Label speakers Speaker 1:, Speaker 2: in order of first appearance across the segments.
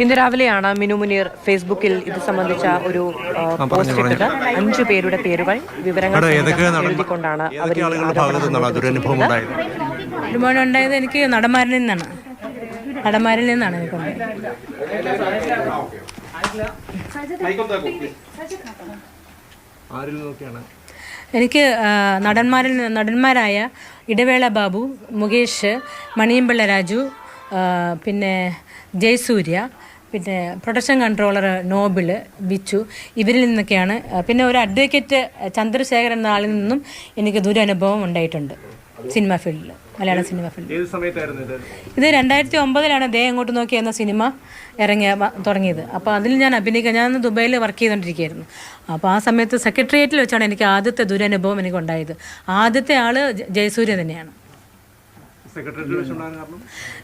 Speaker 1: ഇന്ന് രാവിലെയാണ് മിനു മുനീർ ഫേസ്ബുക്കിൽ ഇത് സംബന്ധിച്ച ഒരു പോസ്റ്റ് ഇട്ടത്. 5 പേരുടെ പേരുകൾ വിവരങ്ങൾ എഴുതിക്കൊണ്ടാണ്
Speaker 2: ഒരുപാട് ഉണ്ടായത്. എനിക്ക് നടന്മാരിൽ നിന്നാണ് എനിക്കുണ്ടായത്. എനിക്ക് നടന്മാരായ ഇടവേള ബാബു, മുകേഷ്, മണിയമ്പിള്ള രാജു, പിന്നെ ജയസൂര്യ, പിന്നെ പ്രൊഡക്ഷൻ കൺട്രോളർ നോബിള്, ബിച്ചു, ഇവരിൽ നിന്നൊക്കെയാണ്. പിന്നെ ഒരു അഡ്വക്കേറ്റ് ചന്ദ്രശേഖരൻ എന്ന ആളിൽ നിന്നും എനിക്ക് ദുരനുഭവം ഉണ്ടായിട്ടുണ്ട് സിനിമ ഫീൽഡിൽ, മലയാള സിനിമ ഫീൽഡിൽ. ഇത് 2009 ദേ അങ്ങോട്ട് നോക്കി എന്ന സിനിമ തുടങ്ങിയത്. അപ്പോൾ അതിൽ ഞാൻ ഞാൻ ദുബൈയിൽ വർക്ക് ചെയ്തുകൊണ്ടിരിക്കുകയായിരുന്നു. അപ്പോൾ ആ സമയത്ത് സെക്രട്ടേറിയറ്റിൽ വെച്ചാണ് എനിക്ക് ആദ്യത്തെ ദുരനുഭവം എനിക്കുണ്ടായത്. ആദ്യത്തെ ആൾ ജയസൂര്യ തന്നെയാണ്.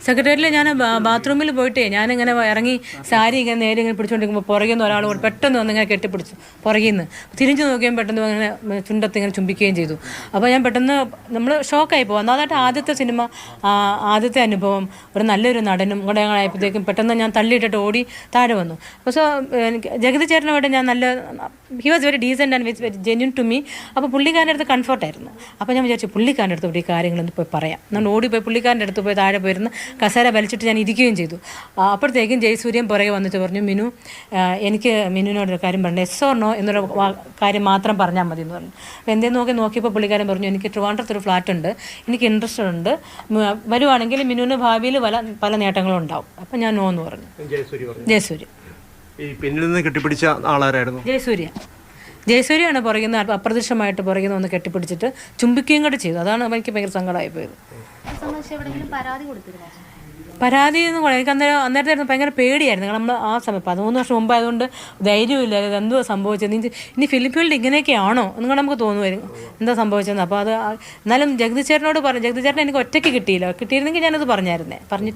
Speaker 2: സെക്രട്ടേറിയറ്റിൽ ഞാൻ ബാത്റൂമിൽ പോയിട്ടേ ഞാനിങ്ങനെ ഇറങ്ങി സാരി ഇങ്ങനെ നേരെ ഇങ്ങനെ പിടിച്ചുകൊണ്ടിരിക്കുമ്പോൾ പുറകിൽ നിന്ന് ഒരാൾ പെട്ടെന്ന് വന്നിങ്ങനെ കെട്ടിപ്പിടിച്ചു. പുറകിൽ നിന്ന് തിരിഞ്ഞു നോക്കിയും പെട്ടെന്ന് അങ്ങനെ ചുണ്ടത്ത് ഇങ്ങനെ ചുംബിക്കുകയും ചെയ്തു. അപ്പോൾ ഞാൻ പെട്ടെന്ന് നമ്മൾ ഷോക്കായി പോകും. അതായിട്ട് ആദ്യത്തെ സിനിമ, ആദ്യത്തെ അനുഭവം, ഒരു നല്ലൊരു നടനും കൂടെ ആയപ്പോഴത്തേക്കും പെട്ടെന്ന് ഞാൻ തള്ളിയിട്ടിട്ട് ഓടി താഴെ വന്നു. അപ്പോൾ എനിക്ക് ജഗതി ചേട്ടനോട് ഞാൻ he was very decent and very genuine to me. അപ്പോൾ പുള്ളിക്കാരൻ്റെ അടുത്ത് കംഫർട്ടായിരുന്നു. അപ്പോൾ ഞാൻ വിചാരിച്ചു പുള്ളിക്കാരൻ്റെ അടുത്ത് ഇവിടെ ഈ കാര്യങ്ങളൊന്ന് പോയി പറയാം. നമ്മൾ ഓടിപ്പോയി പുള്ളിക്കാരൻ്റെ അടുത്ത് പോയി താഴെ പോയിരുന്ന് കസേര വലിച്ചിട്ട് ഞാൻ ഇരിക്കുകയും ചെയ്തു. അപ്പോഴത്തേക്കും ജയസൂര്യൻ പുറകെ വന്നിട്ട് പറഞ്ഞു, മിനു, എനിക്ക് മിനുവിനോടൊരു കാര്യം പറഞ്ഞു, എസ് ഓർ നോ എന്നൊരു കാര്യം മാത്രം പറഞ്ഞാൽ മതി എന്ന് പറഞ്ഞു. അപ്പോൾ എന്തേലും നോക്കിയപ്പോൾ പുള്ളിക്കാരൻ പറഞ്ഞു, എനിക്ക് ട്രിവാൻഡ്രത്തൊരു ഫ്ലാറ്റ് ഉണ്ട്, എനിക്ക് ഇൻട്രസ്റ്റ് ഉണ്ട്, വരുവാണെങ്കിൽ മിനുവിന് ഭാവിയിൽ പല നേട്ടങ്ങളും ഉണ്ടാവും. അപ്പം ഞാൻ നോ എന്ന് പറഞ്ഞു. ജയസൂര്യ
Speaker 3: പിന്നിൽ നിന്ന് കെട്ടിപ്പിടിച്ച ആളാരായിരുന്നു?
Speaker 2: ജയസൂര്യാണ് പുറകിൽ നിന്ന് അപ്രത്യക്ഷമായിട്ട് പുറകിൽ നിന്ന് ഒന്ന് കെട്ടിപ്പിടിച്ചിട്ട് ചുംബിക്കുകയും കൂടെ ചെയ്തു. അതാണ് എനിക്ക് ഭയങ്കര സങ്കടമായി പോയത്. പരാതി എന്ന് പറയാം, എനിക്ക് അന്നേരത്തെ ഭയങ്കര പേടിയായിരുന്നു. നമ്മൾ ആ സമയം 13 വർഷം മുമ്പ് ആയതുകൊണ്ട് ധൈര്യമില്ല, എന്തോ സംഭവിച്ചത്, ഇനി ഫിലിപ്പീനിൽ ഇങ്ങനെയൊക്കെയാണോ എന്ന് നമുക്ക് തോന്നുമായിരുന്നു എന്താ സംഭവിച്ചതെന്ന്. അപ്പോൾ അത് എന്നാലും ജഗതി ചേട്ടനോട് പറഞ്ഞു. ജഗതി ചേട്ടൻ എനിക്ക് ഒറ്റയ്ക്ക് കിട്ടിയിരുന്നെങ്കിൽ ഞാനത് പറഞ്ഞിട്ട്